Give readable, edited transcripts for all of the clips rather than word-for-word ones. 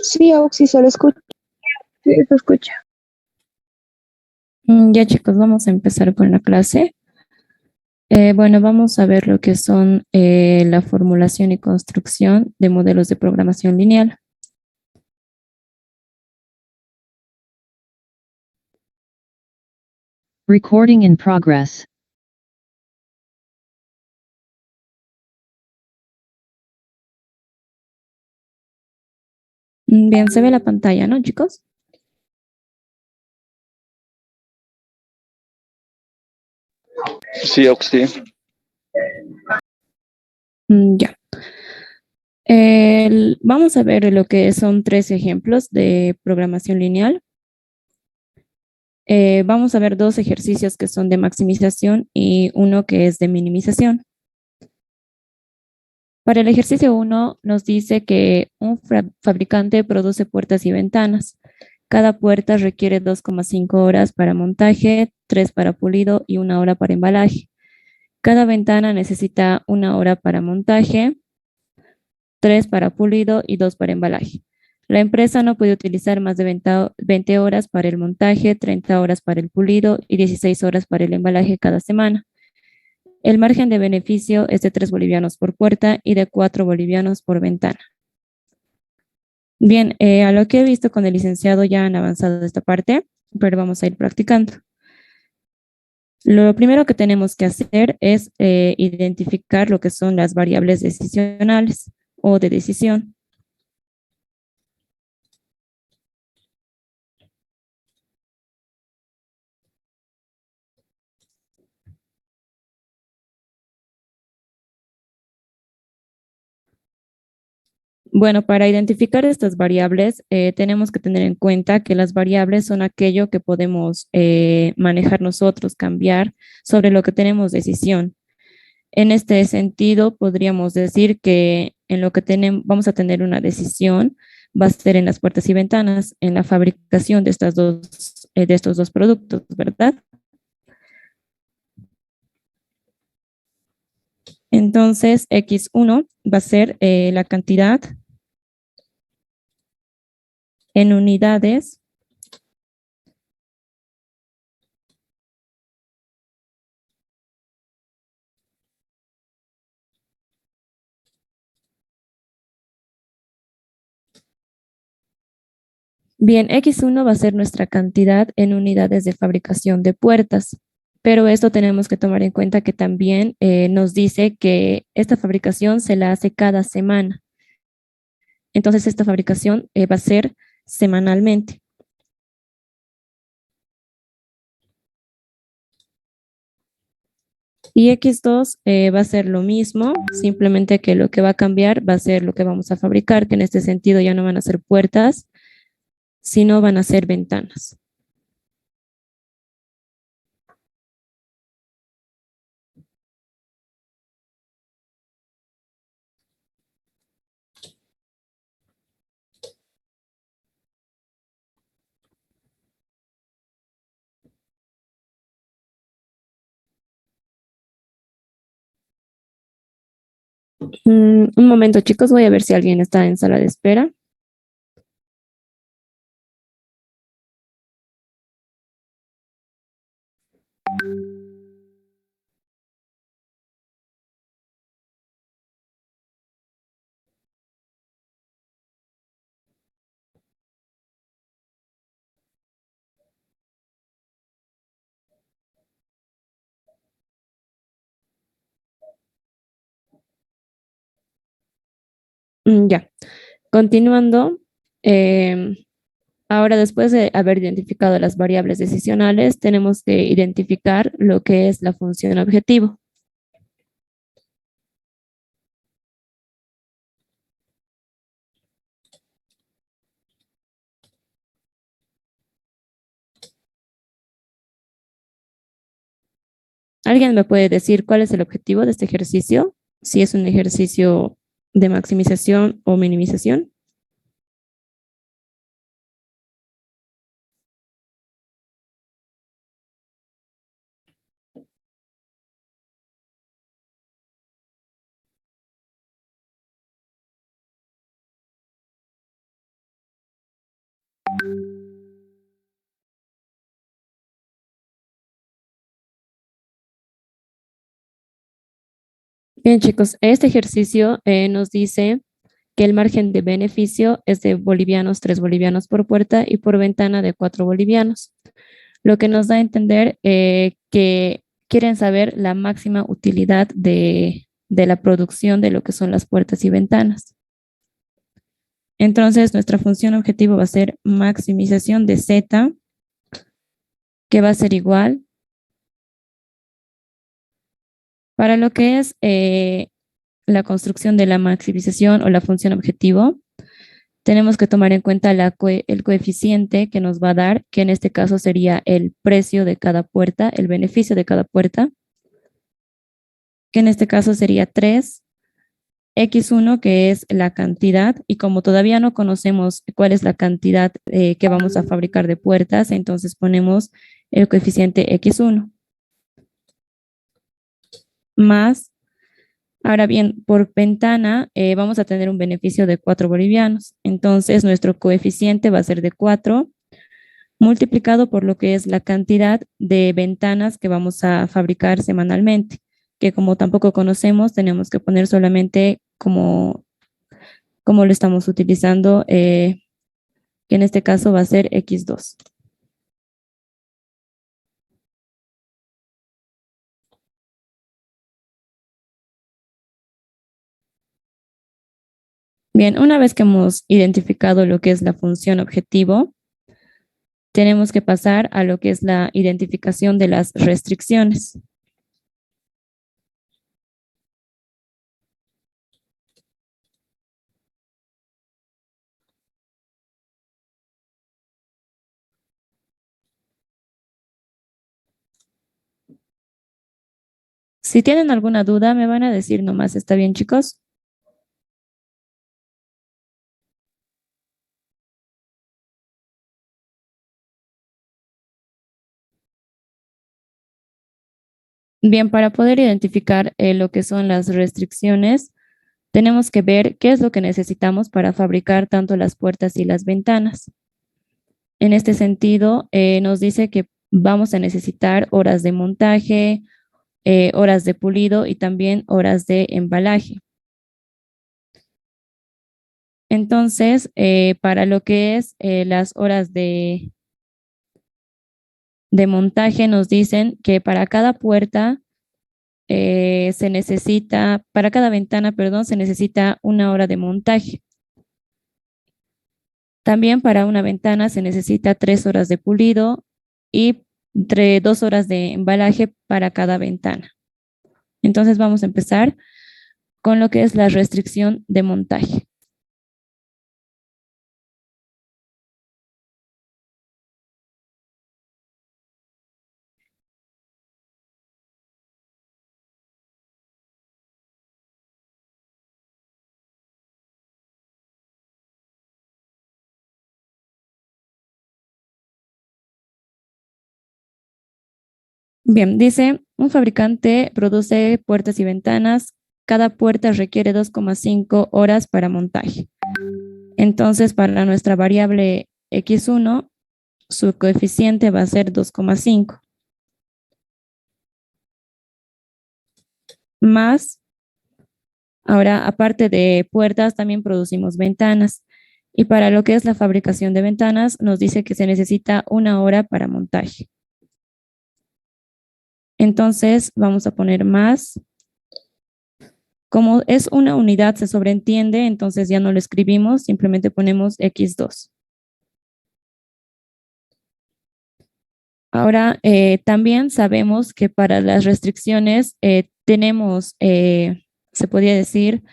Sí, Auxi, se lo escucha. Sí, se escucha. Ya chicos, vamos a empezar con la clase. Bueno, vamos a ver lo que son la formulación y construcción de modelos de programación lineal. Recording in progress. Bien, se ve la pantalla, ¿no, chicos? Sí, Oxy. Ya. Vamos a ver lo que son tres ejemplos de programación lineal. Vamos a ver dos ejercicios que son de maximización y uno que es de minimización. Para el ejercicio 1 nos dice que un fabricante produce puertas y ventanas. Cada puerta requiere 2,5 horas para montaje, 3 para pulido y 1 hora para embalaje. Cada ventana necesita 1 hora para montaje, 3 para pulido y 2 para embalaje. La empresa no puede utilizar más de 20 horas para el montaje, 30 horas para el pulido y 16 horas para el embalaje cada semana. El margen de beneficio es de 3 bolivianos por puerta y de 4 bolivianos por ventana. Bien, a lo que he visto con el licenciado ya han avanzado esta parte, pero vamos a ir practicando. Lo primero que tenemos que hacer es identificar lo que son las variables decisionales o de decisión. Bueno, para identificar estas variables, tenemos que tener en cuenta que las variables son aquello que podemos manejar nosotros, cambiar sobre lo que tenemos decisión. En este sentido, podríamos decir que en lo que tenemos, vamos a tener una decisión, va a ser en las puertas y ventanas, en la fabricación de estos dos productos, ¿verdad? Entonces, X1 va a ser la cantidad en unidades Bien, X1 va a ser nuestra cantidad en unidades de fabricación de puertas, pero esto tenemos que tomar en cuenta que también nos dice que esta fabricación se la hace cada semana. Entonces, esta fabricación va a ser semanalmente. Y X2 va a ser lo mismo, simplemente que lo que va a cambiar va a ser lo que vamos a fabricar, que en este sentido ya no van a ser puertas, sino van a ser ventanas. Un momento, chicos, voy a ver si alguien está en sala de espera. Ya, continuando, em, ahora después de haber identificado las variables decisionales, tenemos que identificar lo que es la función objetivo. ¿Alguien me puede decir cuál es el objetivo de este ejercicio? Si es un ejercicio de maximización o minimización. Bien, chicos, este ejercicio nos dice que el margen de beneficio es de bolivianos, 3 bolivianos por puerta y por ventana de 4 bolivianos, lo que nos da a entender que quieren saber la máxima utilidad de la producción de lo que son las puertas y ventanas. Entonces, nuestra función objetivo va a ser maximización de Z, que va a ser igual para lo que es la construcción de la maximización o la función objetivo. Tenemos que tomar en cuenta el coeficiente que nos va a dar, que en este caso sería el precio de cada puerta, el beneficio de cada puerta, que en este caso sería 3, X1, que es la cantidad, y como todavía no conocemos cuál es la cantidad que vamos a fabricar de puertas, entonces ponemos el coeficiente X1 más. Ahora bien, por ventana vamos a tener un beneficio de 4 bolivianos. Entonces, nuestro coeficiente va a ser de 4 multiplicado por lo que es la cantidad de ventanas que vamos a fabricar semanalmente, que como tampoco conocemos, tenemos que poner solamente como lo estamos utilizando, que en este caso va a ser X2. Bien, una vez que hemos identificado lo que es la función objetivo, tenemos que pasar a lo que es la identificación de las restricciones. Si tienen alguna duda, me van a decir nomás. ¿Está bien, chicos? Bien, para poder identificar lo que son las restricciones, tenemos que ver qué es lo que necesitamos para fabricar tanto las puertas y las ventanas. En este sentido, nos dice que vamos a necesitar horas de montaje, horas de pulido y también horas de embalaje. Entonces, para lo que es las horas de montaje, nos dicen que para cada puerta se necesita, para cada ventana, perdón, se necesita 1 hora de montaje. También para una ventana se necesita 3 horas de pulido y entre 2 horas de embalaje para cada ventana. Entonces vamos a empezar con lo que es la restricción de montaje. Bien, dice, un fabricante produce puertas y ventanas. Cada puerta requiere 2,5 horas para montaje. Entonces, para nuestra variable X1, su coeficiente va a ser 2,5. Más, ahora, aparte de puertas, también producimos ventanas. Y para lo que es la fabricación de ventanas, nos dice que se necesita 1 hora para montaje. Entonces, vamos a poner más. Como es una unidad, se sobreentiende, entonces ya no lo escribimos, simplemente ponemos X2. Ahora, también sabemos que para las restricciones tenemos, se podría decir,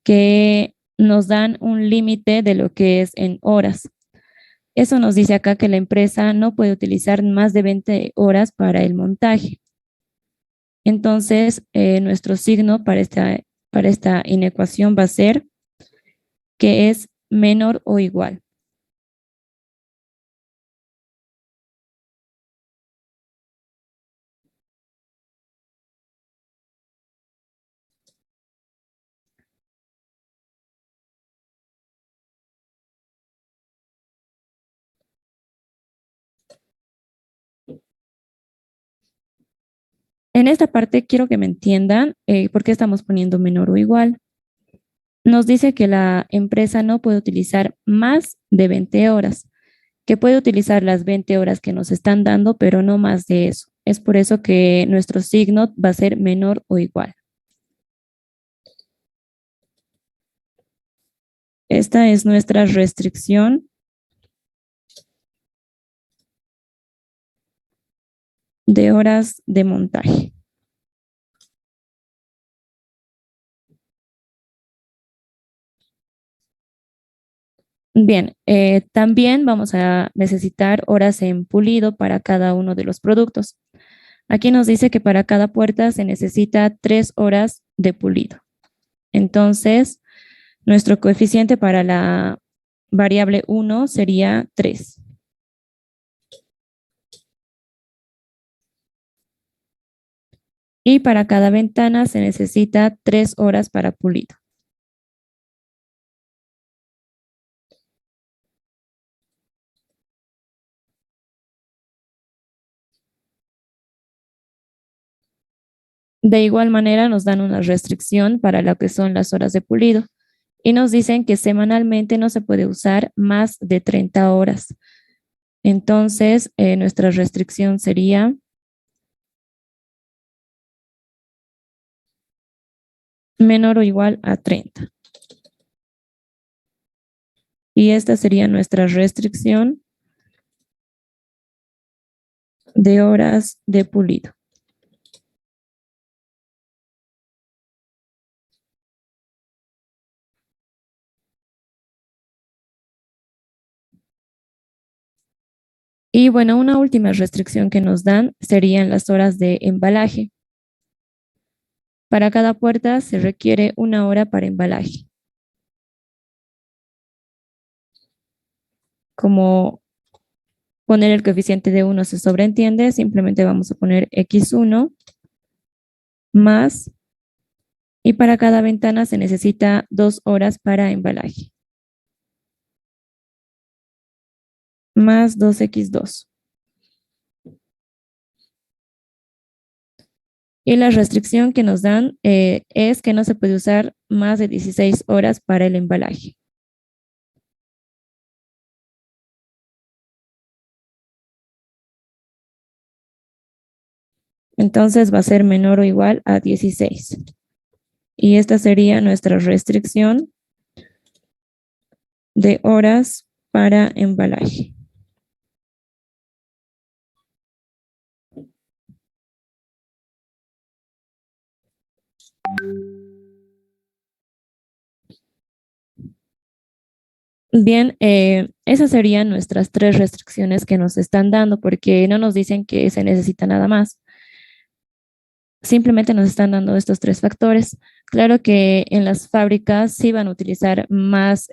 que nos dan un límite de lo que es en horas. Eso nos dice acá que la empresa no puede utilizar más de 20 horas para el montaje. Entonces, nuestro signo para esta inecuación va a ser que es menor o igual. En esta parte quiero que me entiendan por qué estamos poniendo menor o igual. Nos dice que la empresa no puede utilizar más de 20 horas, que puede utilizar las 20 horas que nos están dando, pero no más de eso. Es por eso que nuestro signo va a ser menor o igual. Esta es nuestra restricción de horas de montaje. Bien, también vamos a necesitar horas en pulido para cada uno de los productos. Aquí nos dice que para cada puerta se necesita 3 horas de pulido. Entonces, nuestro coeficiente para la variable 1 sería 3. Y para cada ventana se necesita 3 horas para pulido. De igual manera nos dan una restricción para lo que son las horas de pulido y nos dicen que semanalmente no se puede usar más de 30 horas. Entonces, nuestra restricción sería menor o igual a 30. Y esta sería nuestra restricción de horas de pulido. Y bueno, una última restricción que nos dan serían las horas de embalaje. Para cada puerta se requiere 1 hora para embalaje. Como poner el coeficiente de 1 se sobreentiende, simplemente vamos a poner x1 más, y para cada ventana se necesita 2 horas para embalaje, más 2x2. Y la restricción que nos dan es que no se puede usar más de 16 horas para el embalaje. Entonces va a ser menor o igual a 16. Y esta sería nuestra restricción de horas para embalaje. Bien, esas serían nuestras 3 restricciones que nos están dando porque no nos dicen que se necesita nada más. Simplemente nos están dando estos 3 factores. Claro que en las fábricas sí van a utilizar más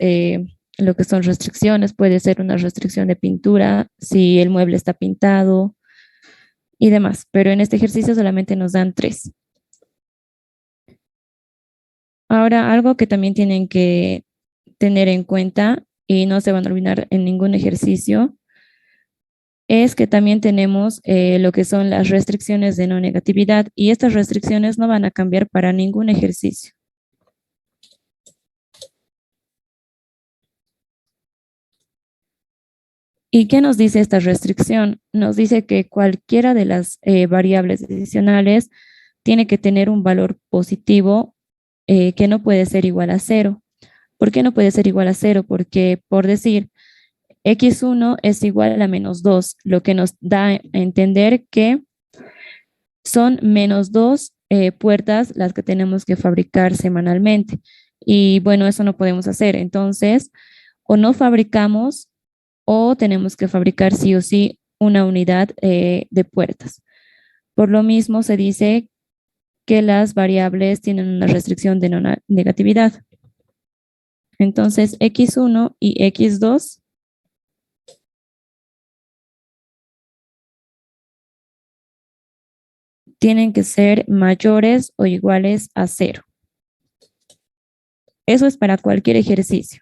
lo que son restricciones. Puede ser una restricción de pintura si el mueble está pintado y demás, pero en este ejercicio solamente nos dan 3. Ahora, algo que también tienen que tener en cuenta y no se van a olvidar en ningún ejercicio es que también tenemos lo que son las restricciones de no negatividad y estas restricciones no van a cambiar para ningún ejercicio. ¿Y qué nos dice esta restricción? Nos dice que cualquiera de las variables adicionales tiene que tener un valor positivo que no puede ser igual a 0. ¿Por qué no puede ser igual a 0? Porque, por decir, x1 es igual a menos 2, lo que nos da a entender que son menos 2 puertas las que tenemos que fabricar semanalmente. Y bueno, eso no podemos hacer. Entonces, o no fabricamos o tenemos que fabricar sí o sí una unidad de puertas. Por lo mismo, se dice que las variables tienen una restricción de no negatividad. Entonces, x1 y x2 tienen que ser mayores o iguales a 0. Eso es para cualquier ejercicio.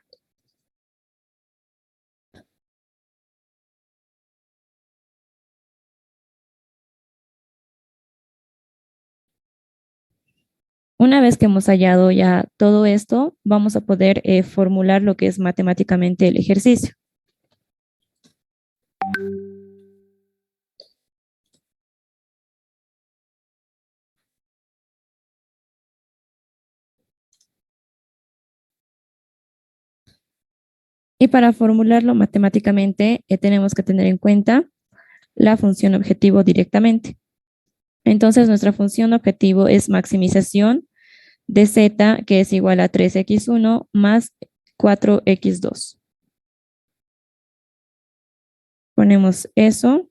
Una vez que hemos hallado ya todo esto, vamos a poder formular lo que es matemáticamente el ejercicio. Y para formularlo matemáticamente, tenemos que tener en cuenta la función objetivo directamente. Entonces, nuestra función objetivo es maximización de z, que es igual a 3x1 más 4x2. Ponemos eso.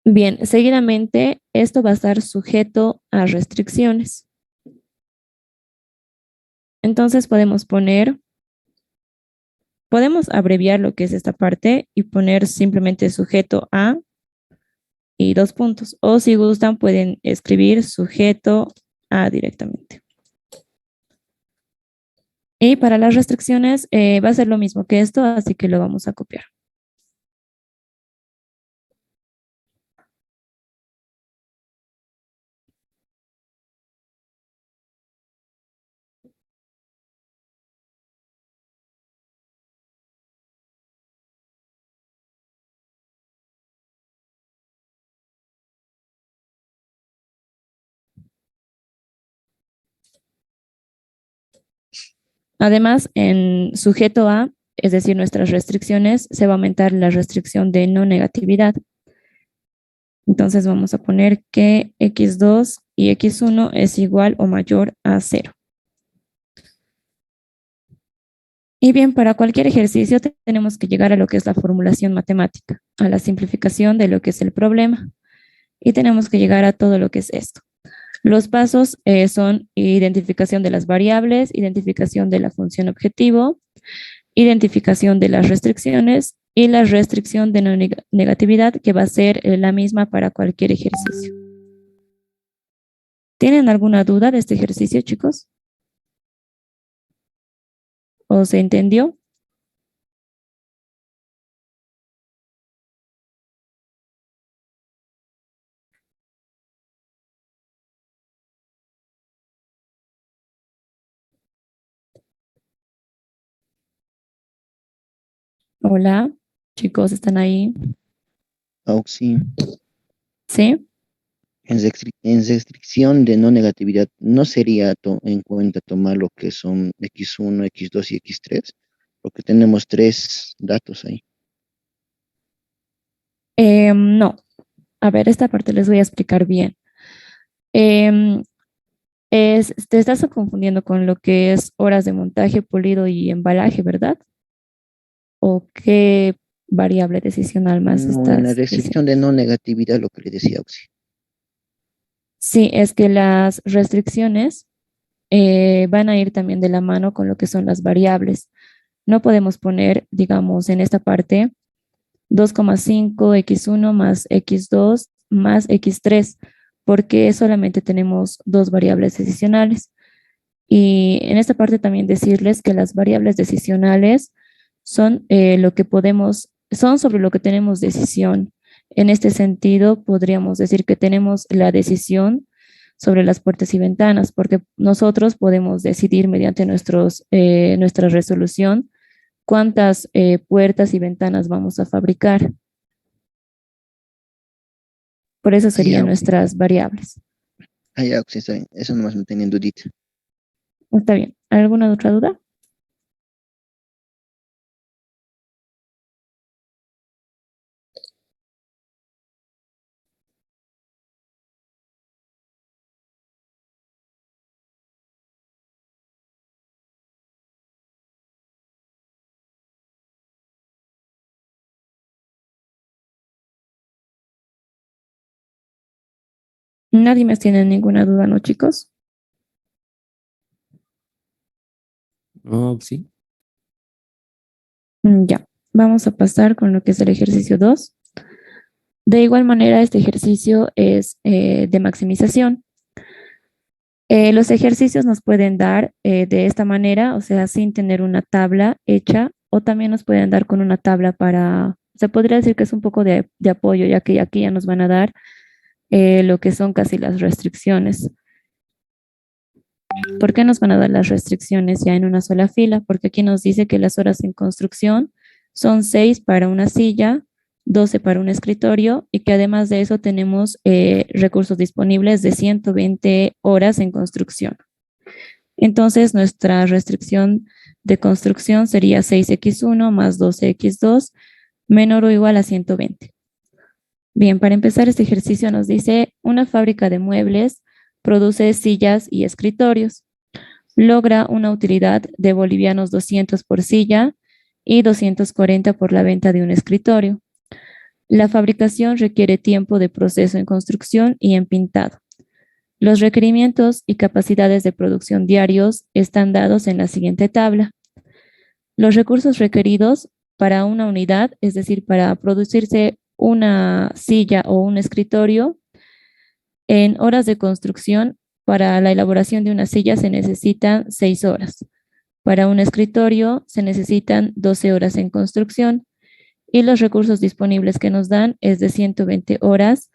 Bien, seguidamente esto va a estar sujeto a restricciones. Entonces podemos abreviar lo que es esta parte y poner simplemente sujeto a y dos puntos. O si gustan, pueden escribir sujeto a directamente. Y para las restricciones va a ser lo mismo que esto, así que lo vamos a copiar. Además, en sujeto a, es decir, nuestras restricciones, se va a aumentar la restricción de no negatividad. Entonces vamos a poner que x2 y x1 es igual o mayor a 0. Y bien, para cualquier ejercicio tenemos que llegar a lo que es la formulación matemática, a la simplificación de lo que es el problema. Y tenemos que llegar a todo lo que es esto. Los pasos son identificación de las variables, identificación de la función objetivo, identificación de las restricciones y la restricción de no negatividad, que va a ser la misma para cualquier ejercicio. ¿Tienen alguna duda de este ejercicio, chicos? ¿O se entendió? Hola, chicos, ¿están ahí? Auxi, ¿Sí? en restricción de no negatividad, ¿no sería en cuenta tomar lo que son x1, x2 y x3? Porque tenemos tres datos ahí. No. A ver, esta parte les voy a explicar bien. Em, te estás confundiendo con lo que es horas de montaje, pulido y embalaje, ¿verdad? ¿O qué variable decisional más No, en la estás diciendo? restricción de no negatividad, lo que le decía Auxi. Sí, es que las restricciones van a ir también de la mano con lo que son las variables. No podemos poner, digamos, en esta parte 2,5 x1 más x2 más x3, porque solamente tenemos dos variables decisionales. Y en esta parte también decirles que las variables decisionales son lo que son sobre lo que tenemos decisión. En este sentido, podríamos decir que tenemos la decisión sobre las puertas y ventanas, porque nosotros podemos decidir mediante nuestra resolución cuántas puertas y ventanas vamos a fabricar. Por eso Ah, ya, serían Auxi. nuestras variables. Ah, ya, Auxi, está bien. Eso nomás me tenía en dudita. Está bien. ¿Alguna otra duda? Nadie más tiene ninguna duda, ¿no, chicos? No, sí. Ya, vamos a pasar con lo que es el ejercicio 2. De igual manera, este ejercicio es de maximización. Los ejercicios nos pueden dar de esta manera, o sea, sin tener una tabla hecha, o también nos pueden dar con una tabla para, se podría decir que es un poco de apoyo, ya que aquí ya nos van a dar lo que son casi las restricciones. ¿Por qué nos van a dar las restricciones ya en una sola fila? Porque aquí nos dice que las horas en construcción son 6 para una silla, 12 para un escritorio y que además de eso tenemos recursos disponibles de 120 horas en construcción. Entonces, nuestra restricción de construcción sería 6x1 más 12x2 menor o igual a 120. Bien, para empezar este ejercicio nos dice una fábrica de muebles produce sillas y escritorios. Logra una utilidad de bolivianos 200 por silla y 240 por la venta de un escritorio. La fabricación requiere tiempo de proceso en construcción y en pintado. Los requerimientos y capacidades de producción diarios están dados en la siguiente tabla. Los recursos requeridos para una unidad, es decir, para producirse una silla o un escritorio, en horas de construcción, para la elaboración de una silla se necesitan 6 horas. Para un escritorio se necesitan 12 horas en construcción y los recursos disponibles que nos dan es de 120 horas.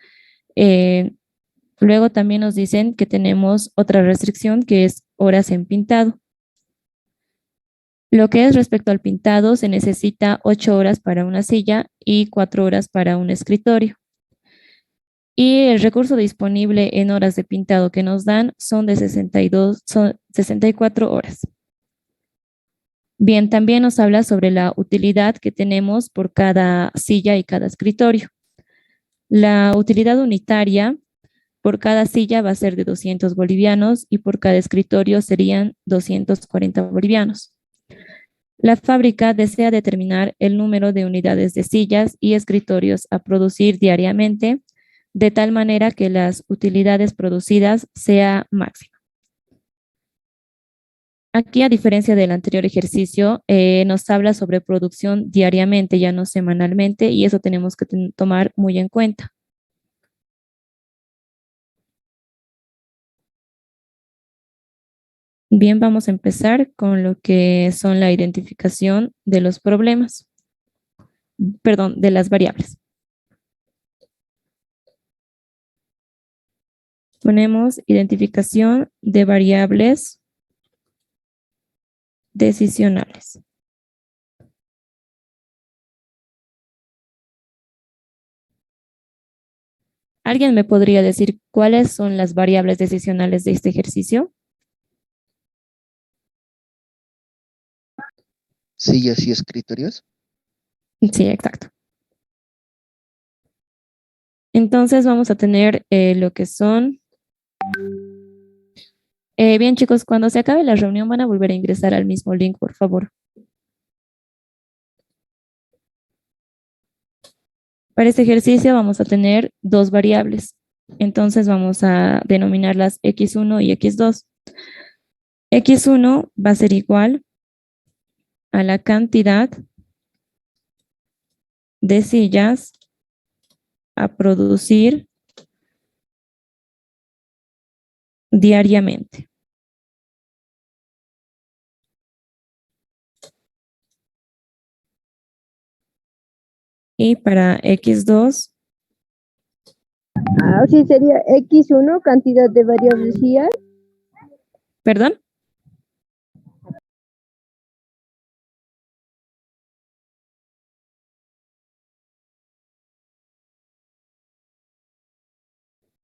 Luego también nos dicen que tenemos otra restricción que es horas en pintado. Lo que es respecto al pintado, se necesita 8 horas para una silla y 4 horas para un escritorio. Y el recurso disponible en horas de pintado que nos dan son de 64 horas. Bien, también nos habla sobre la utilidad que tenemos por cada silla y cada escritorio. La utilidad unitaria por cada silla va a ser de 200 bolivianos y por cada escritorio serían 240 bolivianos. La fábrica desea determinar el número de unidades de sillas y escritorios a producir diariamente, de tal manera que las utilidades producidas sea máxima. Aquí, a diferencia del anterior ejercicio, nos habla sobre producción diariamente, ya no semanalmente, y eso tenemos que tomar muy en cuenta. Bien, vamos a empezar con lo que son la identificación de los problemas, perdón, de las variables. Ponemos identificación de variables decisionales. ¿Alguien me podría decir cuáles son las variables decisionales de este ejercicio? Sillas y escritorios. Sí, exacto. Entonces vamos a tener lo que son... bien, chicos, cuando se acabe la reunión van a volver a ingresar al mismo link, por favor. Para este ejercicio vamos a tener dos variables. Entonces vamos a denominarlas x1 y x2. x1 va a ser igual a la cantidad de sillas a producir diariamente. Y para x2, Sí, sería X1, cantidad de variables sillas. perdón.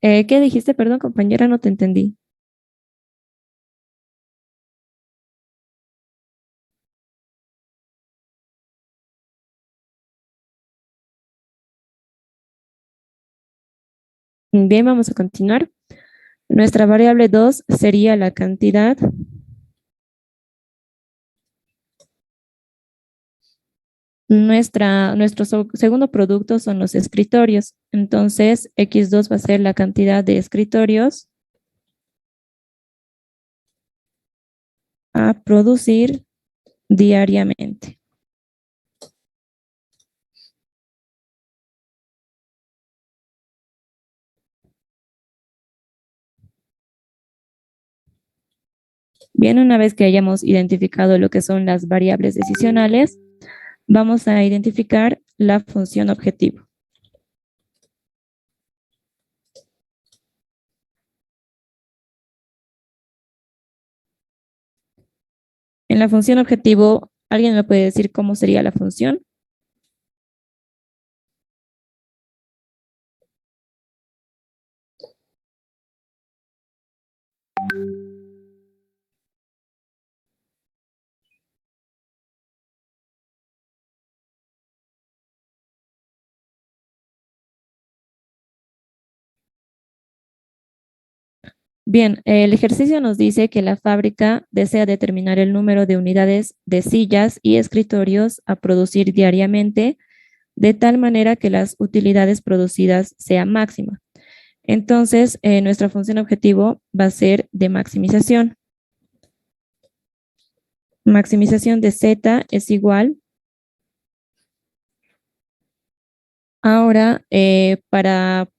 ¿Qué dijiste? Perdón, compañera, no te entendí. Bien, vamos a continuar. Nuestra variable 2 sería la cantidad Nuestro segundo producto son los escritorios. Entonces, X2 va a ser la cantidad de escritorios a producir diariamente. Bien, una vez que hayamos identificado lo que son las variables decisionales, vamos a identificar la función objetivo. En la función objetivo, ¿alguien me puede decir cómo sería la función? Bien, el ejercicio nos dice que la fábrica desea determinar el número de unidades de sillas y escritorios a producir diariamente de tal manera que las utilidades producidas sean máxima. Entonces, nuestra función objetivo va a ser de maximización. Maximización de Z es igual. Ahora, para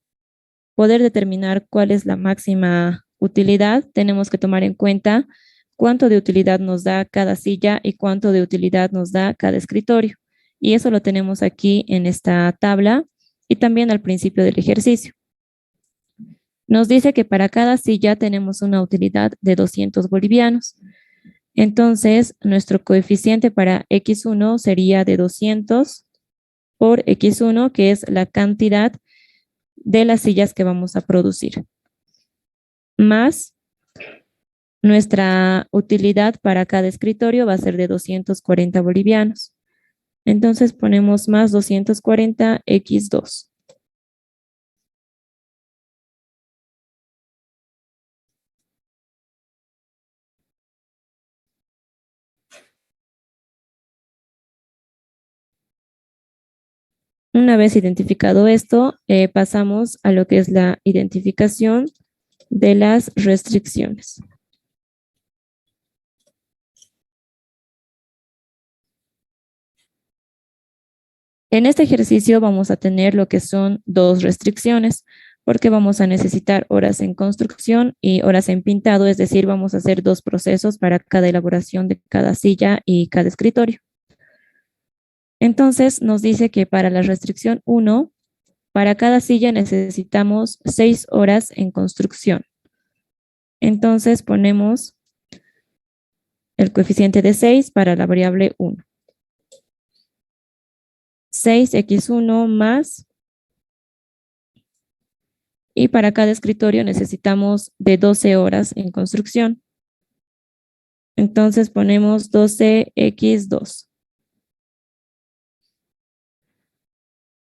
poder determinar cuál es la máxima utilidad, tenemos que tomar en cuenta cuánto de utilidad nos da cada silla y cuánto de utilidad nos da cada escritorio. Y eso lo tenemos aquí en esta tabla y también al principio del ejercicio. Nos dice que para cada silla tenemos una utilidad de 200 bolivianos. Entonces, nuestro coeficiente para X1 sería de 200 por X1, que es la cantidad de las sillas que vamos a producir, más nuestra utilidad para cada escritorio va a ser de 240 bolivianos. Entonces ponemos más 240 X2. Una vez identificado esto, pasamos a lo que es la identificación de las restricciones. En este ejercicio vamos a tener lo que son dos restricciones, porque vamos a necesitar horas en construcción y horas en pintado, es decir, vamos a hacer dos procesos para cada elaboración de cada silla y cada escritorio. Entonces nos dice que para la restricción 1, para cada silla necesitamos 6 horas en construcción. Entonces ponemos el coeficiente de 6 para la variable 1. 6x1 más, y para cada escritorio necesitamos de 12 horas en construcción. Entonces ponemos 12x2.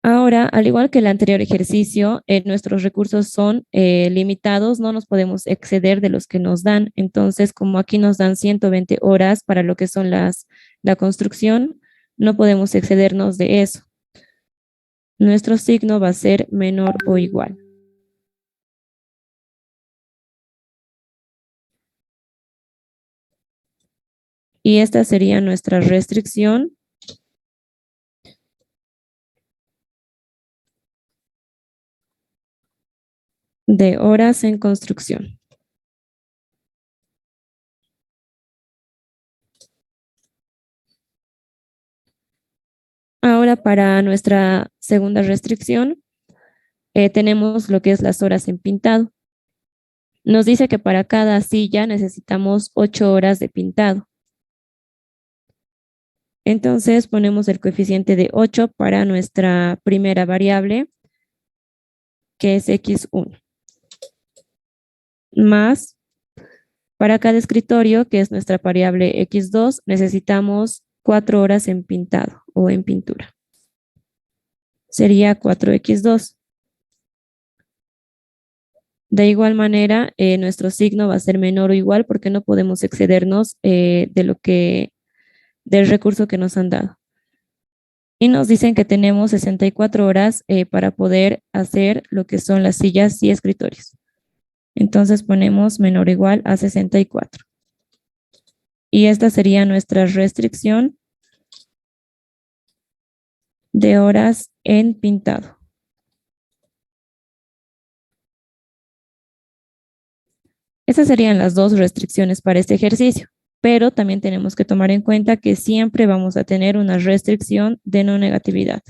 Ahora, al igual que el anterior ejercicio, nuestros recursos son limitados, no nos podemos exceder de los que nos dan. Entonces, como aquí nos dan 120 horas para lo que son la construcción, no podemos excedernos de eso. Nuestro signo va a ser menor o igual. Y esta sería nuestra restricción de horas en construcción. Ahora para nuestra segunda restricción tenemos lo que es las horas en pintado. Nos dice que para cada silla necesitamos 8 horas de pintado. Entonces ponemos el coeficiente de 8 para nuestra primera variable, que es X1. Más, para cada escritorio, que es nuestra variable X2, necesitamos 4 horas en pintado o en pintura. Sería 4x2. De igual manera, nuestro signo va a ser menor o igual porque no podemos excedernos del recurso que nos han dado. Y nos dicen que tenemos 64 horas para poder hacer lo que son las sillas y escritorios. Entonces ponemos menor o igual a 64. Y esta sería nuestra restricción de horas en pintado. Esas serían las dos restricciones para este ejercicio, pero también tenemos que tomar en cuenta que siempre vamos a tener una restricción de no negatividad.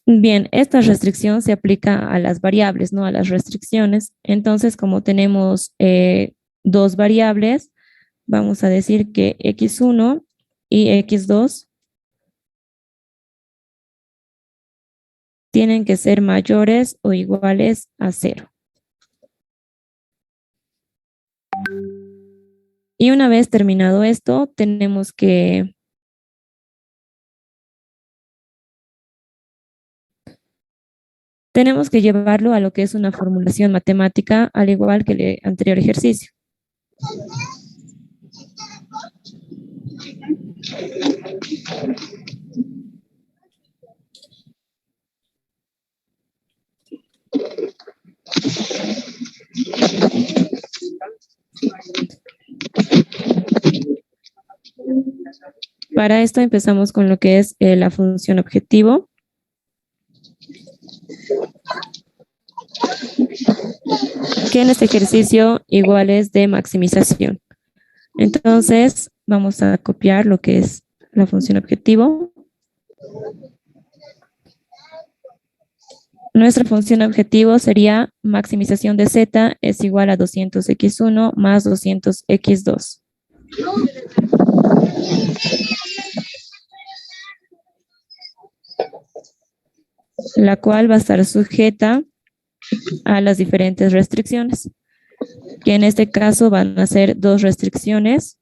Bien, esta restricción se aplica a las variables, no a las restricciones. Entonces, como tenemos dos variables, vamos a decir que x1 y x2 tienen que ser mayores o iguales a 0. Y una vez terminado esto, tenemos que llevarlo a lo que es una formulación matemática, al igual que el anterior ejercicio. Para esto empezamos con lo que es la función objetivo. Que en este ejercicio igual es de maximización. Entonces vamos a copiar lo que es la función objetivo. Nuestra función objetivo sería maximización de z es igual a 200x1 más 200x2. La cual va a estar sujeta a las diferentes restricciones, que en este caso van a ser dos restricciones.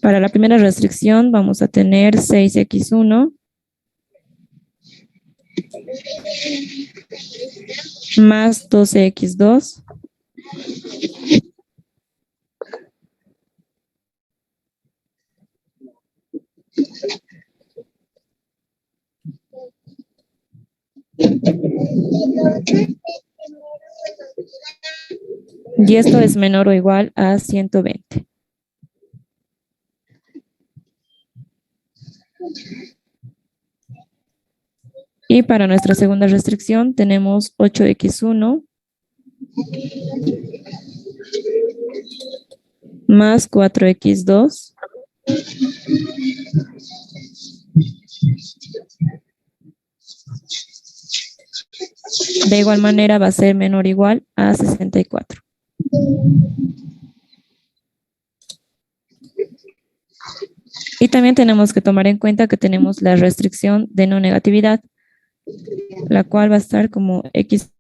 Para la primera restricción vamos a tener 6x1 más 12x2 y esto es menor o igual a 120. Y para nuestra segunda restricción tenemos 8x1 más 4x2 de igual manera va a ser menor o igual a 64. Y también tenemos que tomar en cuenta que tenemos la restricción de no negatividad, la cual va a estar como x